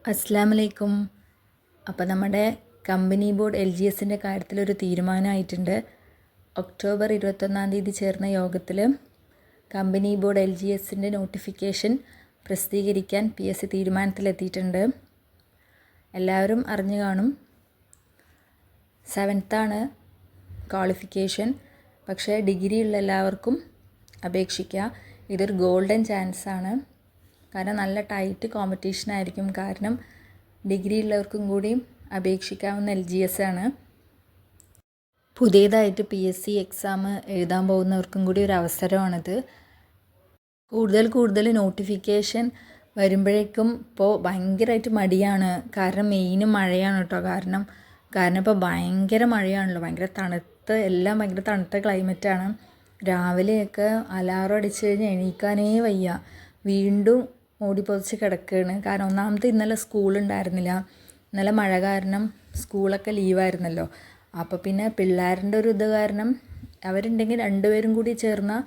അസ്സലാമലൈക്കും. അപ്പോൾ നമ്മുടെ കമ്പനി ബോർഡ് LGSൻ്റെ കാര്യത്തിലൊരു തീരുമാനമായിട്ടുണ്ട്. ഒക്ടോബർ 21 ചേർന്ന യോഗത്തിൽ കമ്പനി ബോർഡ് LGSൻ്റെ നോട്ടിഫിക്കേഷൻ പ്രസിദ്ധീകരിക്കാൻ PSC തീരുമാനത്തിലെത്തിയിട്ടുണ്ട്. എല്ലാവരും അറിഞ്ഞു കാണും. 7th qualification. പക്ഷേ ഡിഗ്രി ഉള്ള എല്ലാവർക്കും അപേക്ഷിക്കുക. ഇതൊരു ഗോൾഡൻ ചാൻസ് ആണ്. കാരണം നല്ല ടൈറ്റ് കോമ്പറ്റീഷൻ ആയിരിക്കും. കാരണം ഡിഗ്രി ഉള്ളവർക്കും കൂടി അപേക്ഷിക്കാവുന്ന LGS ആണ്. പുതിയതായിട്ട് PSC എക്സാം എഴുതാൻ പോകുന്നവർക്കും കൂടി ഒരു അവസരമാണിത്. കൂടുതൽ നോട്ടിഫിക്കേഷൻ വരുമ്പോഴേക്കും ഇപ്പോൾ ഭയങ്കരമായിട്ട് മടിയാണ്. കാരണം മെയിൻ മഴയാണ് കേട്ടോ. കാരണം ഇപ്പോൾ ഭയങ്കര മഴയാണല്ലോ. എല്ലാം ഭയങ്കര തണുത്ത ക്ലൈമറ്റാണ്. രാവിലെയൊക്കെ അലാറം അടിച്ച് കഴിഞ്ഞാൽ എണീക്കാനേ വയ്യ. വീണ്ടും ഓടിപ്പൊതിച്ച് കിടക്കുകയാണ്. കാരണം ഒന്നാമത് ഇന്നലെ സ്കൂളുണ്ടായിരുന്നില്ല. ഇന്നലെ മഴ കാരണം സ്കൂളൊക്കെ ലീവായിരുന്നല്ലോ. അപ്പോൾ പിന്നെ പിള്ളേരുടെ ഒരു ഇത് കാരണം അവരുണ്ടെങ്കിൽ രണ്ടുപേരും കൂടി ചേർന്നാൽ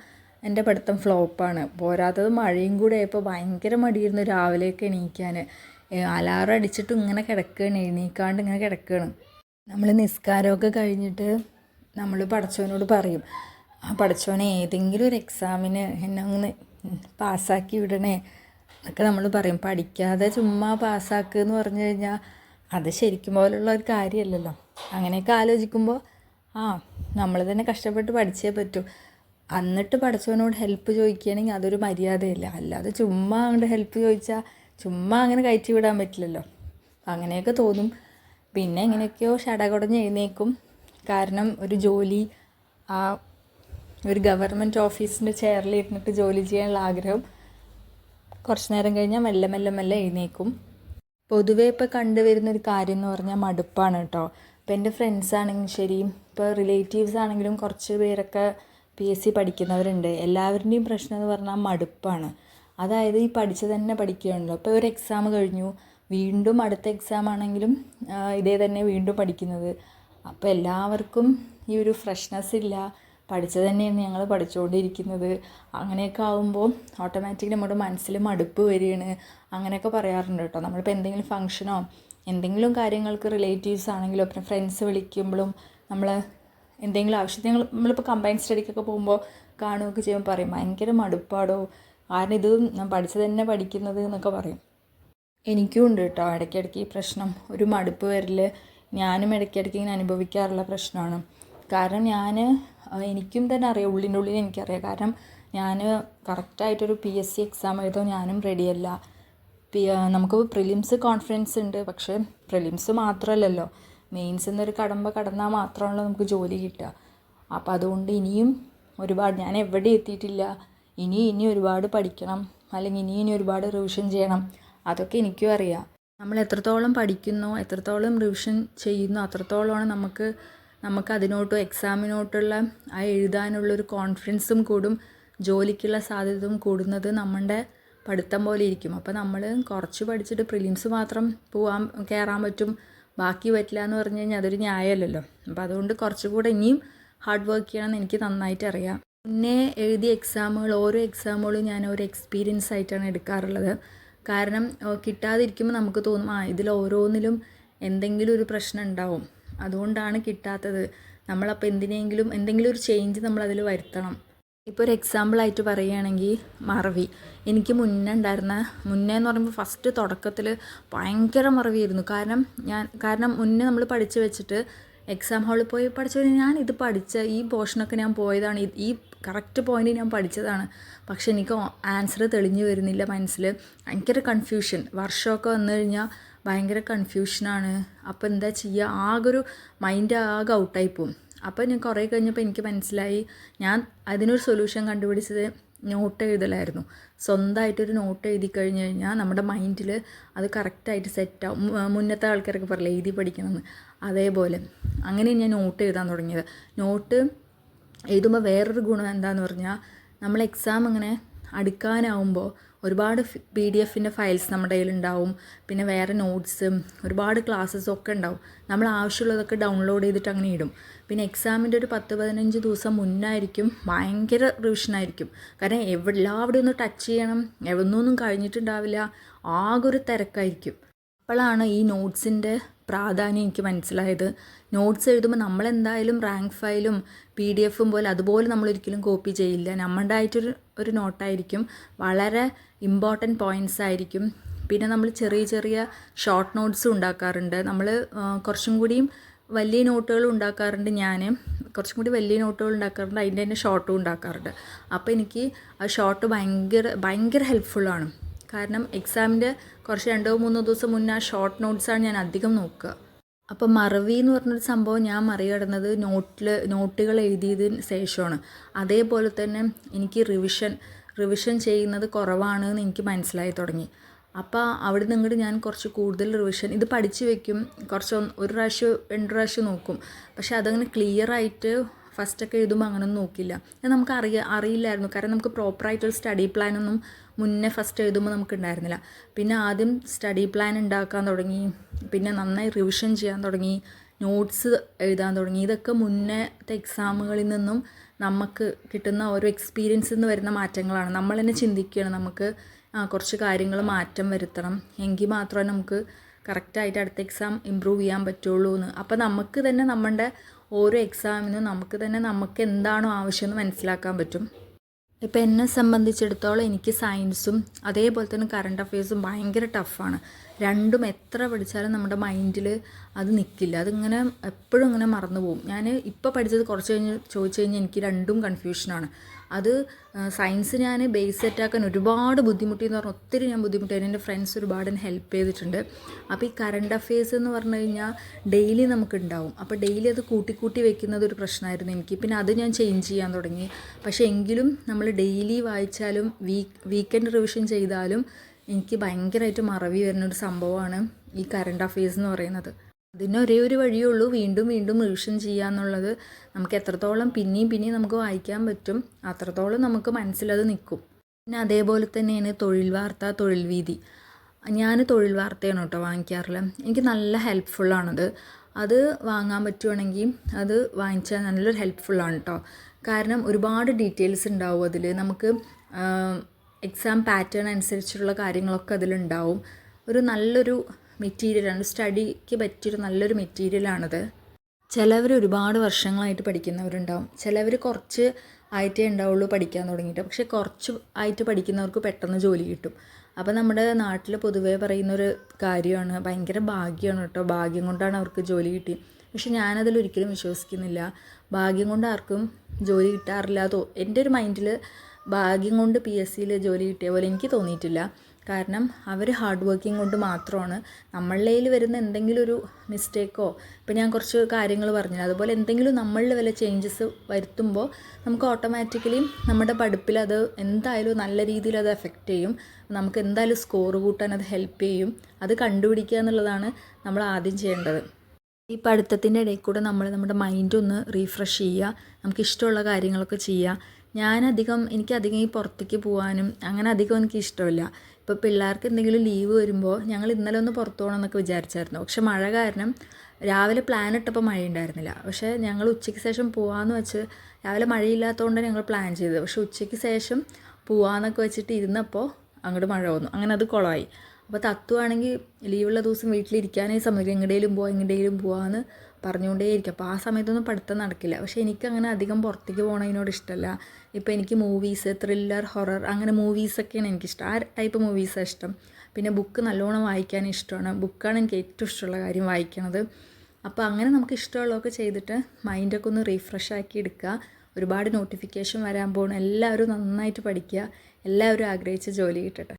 എൻ്റെ പഠിത്തം ഫ്ലോപ്പാണ്. പോരാത്തത് മഴയും കൂടെ ആയപ്പോൾ ഭയങ്കര മടിയായിരുന്നു രാവിലെയൊക്കെ എണീക്കാൻ. അലാറം അടിച്ചിട്ട് ഇങ്ങനെ കിടക്കുകയാണ്, എണീക്കാണ്ട് ഇങ്ങനെ കിടക്കുകയാണ്. നമ്മൾ നിസ്കാരമൊക്കെ കഴിഞ്ഞിട്ട് നമ്മൾ പടച്ചവനോട് പറയും, പടച്ചവനെ ഏതെങ്കിലും ഒരു എക്സാമിന് എന്നെ ഒന്ന് പാസ്സാക്കി വിടണേ എന്നൊക്കെ നമ്മൾ പറയും. പഠിക്കാതെ ചുമ്മാ പാസ്സാക്കുക എന്ന് പറഞ്ഞു കഴിഞ്ഞാൽ അത് ശരിക്കും പോലുള്ള ഒരു കാര്യമല്ലല്ലോ. അങ്ങനെയൊക്കെ ആലോചിക്കുമ്പോൾ നമ്മൾ തന്നെ കഷ്ടപ്പെട്ട് പഠിച്ചേ പറ്റൂ. എന്നിട്ട് പഠിച്ചവനോട് ഹെൽപ്പ് ചോദിക്കുകയാണെങ്കിൽ അതൊരു മര്യാദയില്ല. അല്ലാതെ ചുമ്മാ അങ്ങോട്ട് ഹെൽപ്പ് ചോദിച്ചാൽ ചുമ്മാ അങ്ങനെ കയറ്റി വിടാൻ പറ്റില്ലല്ലോ. അങ്ങനെയൊക്കെ തോന്നും. പിന്നെ എങ്ങനെയൊക്കെയോ ഷടകുടഞ്ഞ് എഴുന്നേക്കും. കാരണം ഒരു ജോലി, ഒരു ഗവൺമെൻറ് ഓഫീസിൻ്റെ ചെയറിലിരുന്നിട്ട് ജോലി ചെയ്യാനുള്ള ആഗ്രഹം. കുറച്ച് നേരം കഴിഞ്ഞാൽ മെല്ലെ എഴുന്നേക്കും. പൊതുവേ ഇപ്പോൾ കണ്ടുവരുന്നൊരു കാര്യം എന്ന് പറഞ്ഞാൽ മടുപ്പാണ് കേട്ടോ. ഇപ്പോൾ എൻ്റെ ഫ്രണ്ട്സ് ആണെങ്കിലും ശരി, ഇപ്പോൾ റിലേറ്റീവ്സ് ആണെങ്കിലും കുറച്ച് പേരൊക്കെ PSC പഠിക്കുന്നവരുണ്ട്. എല്ലാവരുടെയും പ്രശ്നം എന്ന് പറഞ്ഞാൽ മടുപ്പാണ്. അതായത് ഈ പഠിച്ച് തന്നെ പഠിക്കുകയാണല്ലോ. ഇപ്പോൾ ഒരു എക്സാം കഴിഞ്ഞു, വീണ്ടും അടുത്ത എക്സാം ആണെങ്കിലും ഇതേ തന്നെ വീണ്ടും പഠിക്കുന്നത്. അപ്പോൾ എല്ലാവർക്കും ഈ ഒരു ഫ്രഷ്നെസ് ഇല്ല. പഠിച്ചത് തന്നെയാണ് ഞങ്ങൾ പഠിച്ചുകൊണ്ടിരിക്കുന്നത്. അങ്ങനെയൊക്കെ ആകുമ്പോൾ ഓട്ടോമാറ്റിക്കലി നമ്മുടെ മനസ്സിൽ മടുപ്പ് വരികയാണ്. അങ്ങനെയൊക്കെ പറയാറുണ്ട് കേട്ടോ. നമ്മളിപ്പോൾ എന്തെങ്കിലും ഫംഗ്ഷനോ എന്തെങ്കിലും കാര്യങ്ങൾക്ക് റിലേറ്റീവ്സ് ആണെങ്കിലോ പിന്നെ ഫ്രണ്ട്സ് വിളിക്കുമ്പോഴും നമ്മൾ എന്തെങ്കിലും ആവശ്യത്തിന് നമ്മളിപ്പോൾ കമ്പൈൻ സ്റ്റഡിക്കൊക്കെ പോകുമ്പോൾ കാണുകയൊക്കെ ചെയ്യുമ്പോൾ പറയും ഭയങ്കര മടുപ്പാടോ, കാരണം ഇത് ഞാൻ പഠിച്ചത് തന്നെ പഠിക്കുന്നത് എന്നൊക്കെ പറയും. എനിക്കും ഉണ്ട് കേട്ടോ ഇടയ്ക്കിടയ്ക്ക് ഈ പ്രശ്നം, ഒരു മടുപ്പ് വരൽ. ഞാനും ഇടയ്ക്കിടയ്ക്ക് ഇങ്ങനെ അനുഭവിക്കാറുള്ള പ്രശ്നമാണ്. കാരണം എനിക്കും തന്നെ അറിയാം, ഉള്ളിൻ്റെ ഉള്ളിൽ എനിക്കറിയാം. കാരണം ഞാൻ കറക്റ്റായിട്ടൊരു PSC എക്സാം എഴുതാൻ ഞാനും റെഡിയല്ല. നമുക്ക് പ്രിലിംസ് കോൺഫിഡൻസ് ഉണ്ട്. പക്ഷേ പ്രിലിംസ് മാത്രമല്ലല്ലോ, മെയിൻസ് എന്നൊരു കടന്നാൽ മാത്രമാണല്ലോ നമുക്ക് ജോലി കിട്ടുക. അപ്പോൾ അതുകൊണ്ട് ഇനിയും ഒരുപാട്, ഞാൻ എവിടെ എത്തിയിട്ടില്ല. ഇനി ഒരുപാട് പഠിക്കണം, അല്ലെങ്കിൽ ഇനി ഒരുപാട് റിവിഷൻ ചെയ്യണം. അതൊക്കെ എനിക്കും അറിയാം. നമ്മൾ എത്രത്തോളം പഠിക്കുന്നോ, എത്രത്തോളം റിവിഷൻ ചെയ്യുന്നോ അത്രത്തോളമാണ് നമുക്ക് അതിനോട്ടും എക്സാമിനോട്ടുള്ള എഴുതാനുള്ളൊരു കോൺഫിഡൻസും കൂടും, ജോലിക്കുള്ള സാധ്യതയും കൂടുന്നത് നമ്മുടെ പഠിത്തം പോലെ ഇരിക്കും. അപ്പോൾ നമ്മൾ കുറച്ച് പഠിച്ചിട്ട് പ്രിലിംസ് മാത്രം കയറാൻ പറ്റും, ബാക്കി പറ്റില്ല എന്ന് പറഞ്ഞു കഴിഞ്ഞാൽ അതൊരു ന്യായമല്ലല്ലോ. അപ്പോൾ അതുകൊണ്ട് കുറച്ചുകൂടെ ഇനിയും ഹാർഡ് വർക്ക് ചെയ്യണമെന്ന് എനിക്ക് നന്നായിട്ട് അറിയാം. മുന്നേ എഴുതിയ ഓരോ എക്സാമുകളും ഞാൻ ഒരു എക്സ്പീരിയൻസ് ആയിട്ടാണ് എടുക്കാറുള്ളത്. കാരണം കിട്ടാതിരിക്കുമ്പോൾ നമുക്ക് തോന്നും ഇതിൽ ഓരോന്നിലും എന്തെങ്കിലും ഒരു പ്രശ്നം ഉണ്ടാവും, അതുകൊണ്ടാണ് കിട്ടാത്തത്. നമ്മളപ്പോൾ എന്തെങ്കിലും ഒരു ചേഞ്ച് നമ്മളതിൽ വരുത്തണം. ഇപ്പോൾ ഒരു എക്സാമ്പിളായിട്ട് പറയുകയാണെങ്കിൽ മറവി. എനിക്ക് മുന്നേ എന്ന് പറയുമ്പോൾ ഫസ്റ്റ് തുടക്കത്തിൽ ഭയങ്കര മറവിയായിരുന്നു. കാരണം മുന്നേ നമ്മൾ പഠിച്ച് വെച്ചിട്ട് എക്സാം ഹാളിൽ പോയി പഠിച്ചു ഞാൻ ഇത് പഠിച്ച ഈ പോർഷനൊക്കെ ഞാൻ പോയതാണ്, ഈ കറക്റ്റ് പോയിന്റ് ഞാൻ പഠിച്ചതാണ്. പക്ഷെ എനിക്ക് ആൻസർ തെളിഞ്ഞു വരുന്നില്ല മനസ്സിൽ. ഭയങ്കര കൺഫ്യൂഷൻ. വർഷമൊക്കെ വന്നു കഴിഞ്ഞാൽ ഭയങ്കര കൺഫ്യൂഷനാണ്. അപ്പോൾ എന്താ ചെയ്യുക, മൈൻഡ് ആകെ ഔട്ടായി പോവും. അപ്പോൾ ഞാൻ കുറേ കഴിഞ്ഞപ്പോൾ എനിക്ക് മനസ്സിലായി, ഞാൻ അതിനൊരു സൊല്യൂഷൻ കണ്ടുപിടിച്ചത് നോട്ട് എഴുതലായിരുന്നു. സ്വന്തമായിട്ടൊരു നോട്ട് എഴുതി കഴിഞ്ഞ് കഴിഞ്ഞാൽ നമ്മുടെ മൈൻഡിൽ അത് കറക്റ്റായിട്ട് സെറ്റാവും. മുന്നത്തെ ആൾക്കാരൊക്കെ പറയില്ല എഴുതി പഠിക്കണമെന്ന്, അതേപോലെ അങ്ങനെ ഞാൻ നോട്ട് എഴുതാൻ തുടങ്ങിയത്. നോട്ട് എഴുതുമ്പോൾ വേറൊരു ഗുണം എന്താണെന്ന് പറഞ്ഞാൽ, നമ്മൾ എക്സാം ഇങ്ങനെ അടുക്കാനാവുമ്പോൾ ഒരുപാട് PDF ഫയൽസ് നമ്മുടെ കയ്യിലുണ്ടാവും. പിന്നെ വേറെ നോട്ട്സും ഒരുപാട് ക്ലാസ്സസും ഒക്കെ ഉണ്ടാവും. നമ്മൾ ആവശ്യമുള്ളതൊക്കെ ഡൗൺലോഡ് ചെയ്തിട്ട് അങ്ങനെ ഇടും. പിന്നെ എക്സാമിൻ്റെ ഒരു 10-15 ദിവസം മുന്നായിരിക്കും ഭയങ്കര റിവിഷനായിരിക്കും. കാരണം എല്ലാവിടെയും ഒന്ന് ടച്ച് ചെയ്യണം, ഒന്നും കഴിഞ്ഞിട്ടുണ്ടാവില്ല, ആകെ ഒരു തിരക്കായിരിക്കും. അപ്പോഴാണ് ഈ നോട്ട്സിൻ്റെ പ്രാധാന്യം എനിക്ക് മനസ്സിലായത്. നോട്ട്സ് എഴുതുമ്പോൾ നമ്മളെന്തായാലും റാങ്ക് ഫയലും PDF പോലെ അതുപോലെ നമ്മളൊരിക്കലും കോപ്പി ചെയ്യില്ല. നമ്മുടേതായിട്ടൊരു നോട്ടായിരിക്കും, വളരെ ഇമ്പോർട്ടൻറ്റ് പോയിൻറ്റ്സ് ആയിരിക്കും. പിന്നെ നമ്മൾ ചെറിയ ചെറിയ ഷോർട്ട് നോട്ട്സും ഉണ്ടാക്കാറുണ്ട്. നമ്മൾ കുറച്ചും കൂടിയും വലിയ നോട്ടുകൾ ഉണ്ടാക്കാറുണ്ട്. ഞാൻ കുറച്ചും കൂടി വലിയ നോട്ടുകൾ ഉണ്ടാക്കാറുണ്ട്, അതിൻ്റെ തന്നെ ഷോർട്ടും ഉണ്ടാക്കാറുണ്ട്. അപ്പോൾ എനിക്ക് ആ ഷോർട്ട് ഭയങ്കര ഹെൽപ്ഫുള്ളാണ്. കാരണം എക്സാമിൻ്റെ കുറച്ച് 2-3 ദിവസം മുന്നേ ആ ഷോർട്ട് നോട്ട്സാണ് ഞാൻ അധികം നോക്കുക. അപ്പോൾ മറവി എന്ന് പറഞ്ഞൊരു സംഭവം ഞാൻ മറികടന്നത് നോട്ടുകൾ എഴുതിയതിന് ശേഷമാണ്. അതേപോലെ തന്നെ എനിക്ക് റിവിഷൻ ചെയ്യുന്നത് കുറവാണ് എന്ന് എനിക്ക് മനസ്സിലായി തുടങ്ങി. അപ്പോൾ അവിടെ നിന്ന് ഇങ്ങോട്ട് ഞാൻ കുറച്ച് കൂടുതൽ റിവിഷൻ ഇത് പഠിച്ച് വെക്കും. കുറച്ച് 1 പ്രാവശ്യം 2 പ്രാവശ്യം നോക്കും. പക്ഷേ അതങ്ങനെ ക്ലിയറായിട്ട് ഫസ്റ്റൊക്കെ എഴുതുമ്പോൾ അങ്ങനെയൊന്നും നോക്കില്ല. അത് നമുക്ക് അറിയില്ലായിരുന്നു. കാരണം നമുക്ക് പ്രോപ്പറായിട്ടൊരു സ്റ്റഡി പ്ലാനൊന്നും മുന്നേ ഫസ്റ്റ് എഴുതുമ്പോൾ നമുക്ക് ഉണ്ടായിരുന്നില്ല. പിന്നെ ആദ്യം സ്റ്റഡി പ്ലാൻ ഉണ്ടാക്കാൻ തുടങ്ങി, പിന്നെ നന്നായി റിവിഷൻ ചെയ്യാൻ തുടങ്ങി, നോട്ട്സ് എഴുതാൻ തുടങ്ങി. ഇതൊക്കെ മുന്നേത്തെ എക്സാമുകളിൽ നിന്നും നമുക്ക് കിട്ടുന്ന ഓരോ എക്സ്പീരിയൻസിൽ നിന്ന് വരുന്ന മാറ്റങ്ങളാണ്. നമ്മൾ തന്നെ ചിന്തിക്കുകയാണ് നമുക്ക് കുറച്ച് കാര്യങ്ങൾ മാറ്റം വരുത്തണം, എങ്കിൽ മാത്രമേ നമുക്ക് കറക്റ്റായിട്ട് അടുത്ത എക്സാം ഇമ്പ്രൂവ് ചെയ്യാൻ പറ്റുള്ളൂ എന്ന്. അപ്പോൾ നമുക്ക് തന്നെ നമ്മുടെ ഓരോ എക്സാമിനും നമുക്ക് എന്താണോ ആവശ്യമെന്ന് മനസ്സിലാക്കാൻ പറ്റും. ഇപ്പോൾ എന്നെ സംബന്ധിച്ചിടത്തോളം എനിക്ക് സയൻസും അതേപോലെ തന്നെ കറണ്ട് അഫെയർസും ഭയങ്കര ടഫാണ്. രണ്ടും എത്ര പഠിച്ചാലും നമ്മുടെ മൈൻഡിൽ അത് നിൽക്കില്ല. അതിങ്ങനെ എപ്പോഴും ഇങ്ങനെ മറന്നു പോകും. ഞാൻ ഇപ്പോൾ പഠിച്ചത് കുറച്ച് കഴിഞ്ഞ് ചോദിച്ചു കഴിഞ്ഞാൽ എനിക്ക് രണ്ടും കൺഫ്യൂഷനാണ്. അത് സയൻസ് ഞാൻ ബേസ് സെറ്റാക്കാൻ ഒരുപാട് ബുദ്ധിമുട്ടി എന്ന് പറഞ്ഞാൽ ഒത്തിരി ഞാൻ ബുദ്ധിമുട്ടി. എൻ്റെ ഫ്രണ്ട്സ് ഒരുപാട് എന്നെ ഹെൽപ്പ് ചെയ്തിട്ടുണ്ട്. അപ്പോൾ ഈ കറണ്ട് അഫെയർസ് എന്ന് പറഞ്ഞു കഴിഞ്ഞാൽ ഡെയിലി നമുക്കുണ്ടാവും. അപ്പോൾ ഡെയിലി അത് കൂട്ടി വെക്കുന്നത് ഒരു പ്രശ്നമായിരുന്നു എനിക്ക്. പിന്നെ അത് ഞാൻ ചേഞ്ച് ചെയ്യാൻ തുടങ്ങി. പക്ഷേ എങ്കിലും നമ്മൾ ഡെയിലി വായിച്ചാലും വീക്കെൻഡ് റിവിഷൻ ചെയ്താലും എനിക്ക് ഭയങ്കരമായിട്ട് മറവി വരുന്നൊരു സംഭവമാണ് ഈ കറണ്ട് അഫെയർസ് എന്ന് പറയുന്നത്. അതിന് ഒരേ ഒരു വഴിയേ ഉള്ളൂ, വീണ്ടും റിവിഷൻ ചെയ്യുക എന്നുള്ളത്. നമുക്ക് എത്രത്തോളം പിന്നെയും നമുക്ക് വായിക്കാൻ പറ്റും അത്രത്തോളം നമുക്ക് മനസ്സിലത് നിൽക്കും. പിന്നെ അതേപോലെ തന്നെയാണ് തൊഴിൽ വാർത്ത, തൊഴിൽ വീതി. ഞാൻ തൊഴിൽ വാർത്തയാണ് കേട്ടോ വാങ്ങിക്കാറുള്ളത്. എനിക്ക് നല്ല ഹെൽപ്ഫുള്ളാണത്. അത് വാങ്ങാൻ പറ്റുവാണെങ്കിൽ അത് വാങ്ങിച്ചാൽ നല്ലൊരു ഹെൽപ്ഫുള്ളാണ് കേട്ടോ. കാരണം ഒരുപാട് ഡീറ്റെയിൽസ് ഉണ്ടാവും അതിൽ. നമുക്ക് എക്സാം പാറ്റേൺ അനുസരിച്ചുള്ള കാര്യങ്ങളൊക്കെ അതിലുണ്ടാവും. ഒരു നല്ലൊരു മെറ്റീരിയലാണ്, സ്റ്റഡിക്ക് പറ്റിയൊരു നല്ലൊരു മെറ്റീരിയലാണത്. ചിലവർ ഒരുപാട് വർഷങ്ങളായിട്ട് പഠിക്കുന്നവരുണ്ടാവും, ചിലവർ കുറച്ച് ആയിട്ടേ ഉണ്ടാവുള്ളൂ പഠിക്കാൻ തുടങ്ങിയിട്ട്. പക്ഷേ കുറച്ച് ആയിട്ട് പഠിക്കുന്നവർക്ക് പെട്ടെന്ന് ജോലി കിട്ടും. അപ്പോൾ നമ്മുടെ നാട്ടിൽ പൊതുവേ പറയുന്നൊരു കാര്യമാണ്, ഭയങ്കര ഭാഗ്യമാണ് കേട്ടോ, ഭാഗ്യം കൊണ്ടാണ് അവർക്ക് ജോലി കിട്ടി. പക്ഷെ ഞാനതിലൊരിക്കലും വിശ്വസിക്കുന്നില്ല. ഭാഗ്യം കൊണ്ട് ആർക്കും ജോലി കിട്ടാറില്ല. എൻ്റെ ഒരു മൈൻഡിൽ ഭാഗ്യം കൊണ്ട് PSCയിൽ ജോലി കിട്ടിയ പോലെ എനിക്ക് തോന്നിയിട്ടില്ല. കാരണം അവർ ഹാർഡ് വർക്കിംഗ് കൊണ്ട് മാത്രമാണ്. നമ്മളിൽ വരുന്ന എന്തെങ്കിലും ഒരു മിസ്റ്റേക്കോ, ഇപ്പോൾ ഞാൻ കുറച്ച് കാര്യങ്ങൾ പറഞ്ഞില്ല, അതുപോലെ എന്തെങ്കിലും നമ്മളിൽ വല്ല ചേഞ്ചസ് വരുത്തുമ്പോൾ നമുക്ക് ഓട്ടോമാറ്റിക്കലി നമ്മുടെ പഠിപ്പിൽ അത് എന്തായാലും നല്ല രീതിയിൽ അത് എഫക്റ്റ് ചെയ്യും. നമുക്ക് എന്തായാലും സ്കോർ കൂട്ടാൻ അത് ഹെൽപ്പ് ചെയ്യും. അത് കണ്ടുപിടിക്കുക എന്നുള്ളതാണ് നമ്മൾ ആദ്യം ചെയ്യേണ്ടത്. ഈ പഠിത്തത്തിൻ്റെ ഇടയിൽ കൂടെ നമ്മുടെ മൈൻഡ് ഒന്ന് റീഫ്രഷ് ചെയ്യുക, നമുക്കിഷ്ടമുള്ള കാര്യങ്ങളൊക്കെ ചെയ്യുക. എനിക്കധികം ഈ പുറത്തേക്ക് പോകാനും അങ്ങനെ അധികം എനിക്ക് ഇഷ്ടമില്ല. ഇപ്പോൾ പിള്ളേർക്ക് എന്തെങ്കിലും ലീവ് വരുമ്പോൾ ഞങ്ങൾ ഇന്നലെ ഒന്ന് പുറത്തു പോകണം എന്നൊക്കെ വിചാരിച്ചായിരുന്നു. പക്ഷെ മഴ കാരണം രാവിലെ പ്ലാൻ ഇട്ടപ്പോൾ മഴയുണ്ടായിരുന്നില്ല. പക്ഷേ ഞങ്ങൾ ഉച്ചയ്ക്ക് ശേഷം പോകാമെന്ന് വെച്ച്, രാവിലെ മഴയില്ലാത്തതുകൊണ്ടാണ് ഞങ്ങൾ പ്ലാൻ ചെയ്തത്. പക്ഷേ ഉച്ചയ്ക്ക് ശേഷം പോകാമെന്നൊക്കെ വെച്ചിട്ട് ഇരുന്നപ്പോൾ അങ്ങോട്ട് മഴ വന്നു. അങ്ങനെ അത് കുളമായി. അപ്പോൾ തത്തുവാണെങ്കിൽ ലീവുള്ള ദിവസം വീട്ടിലിരിക്കാനേ സമ്മതിക്കും, എങ്ങടേലും പോകാമെന്ന് പറഞ്ഞുകൊണ്ടേയിരിക്കും. അപ്പോൾ ആ സമയത്തൊന്നും പഠിത്തം നടക്കില്ല. പക്ഷേ എനിക്കങ്ങനെ അധികം പുറത്തേക്ക് പോകണതിനോട് ഇഷ്ടമല്ല. ഇപ്പോൾ എനിക്ക് മൂവീസ്, ത്രില്ലർ, ഹൊറർ അങ്ങനെ മൂവീസൊക്കെയാണ് എനിക്കിഷ്ടം. ആ ടൈപ്പ് മൂവീസാണ് ഇഷ്ടം. പിന്നെ ബുക്ക് നല്ലോണം വായിക്കാൻ ഇഷ്ടമാണ്. ബുക്കാണ് എനിക്ക് ഏറ്റവും ഇഷ്ടമുള്ള കാര്യം, വായിക്കണത്. അപ്പോൾ അങ്ങനെ നമുക്ക് ഇഷ്ടമുള്ളതൊക്കെ ചെയ്തിട്ട് മൈൻഡൊക്കെ ഒന്ന് റീഫ്രഷ് ആക്കി എടുക്കുക. ഒരുപാട് നോട്ടിഫിക്കേഷൻ വരാൻ പോകണം. എല്ലാവരും നന്നായിട്ട് പഠിക്കുക. എല്ലാവരും ആഗ്രഹിച്ച ജോലി കിട്ടട്ടെ.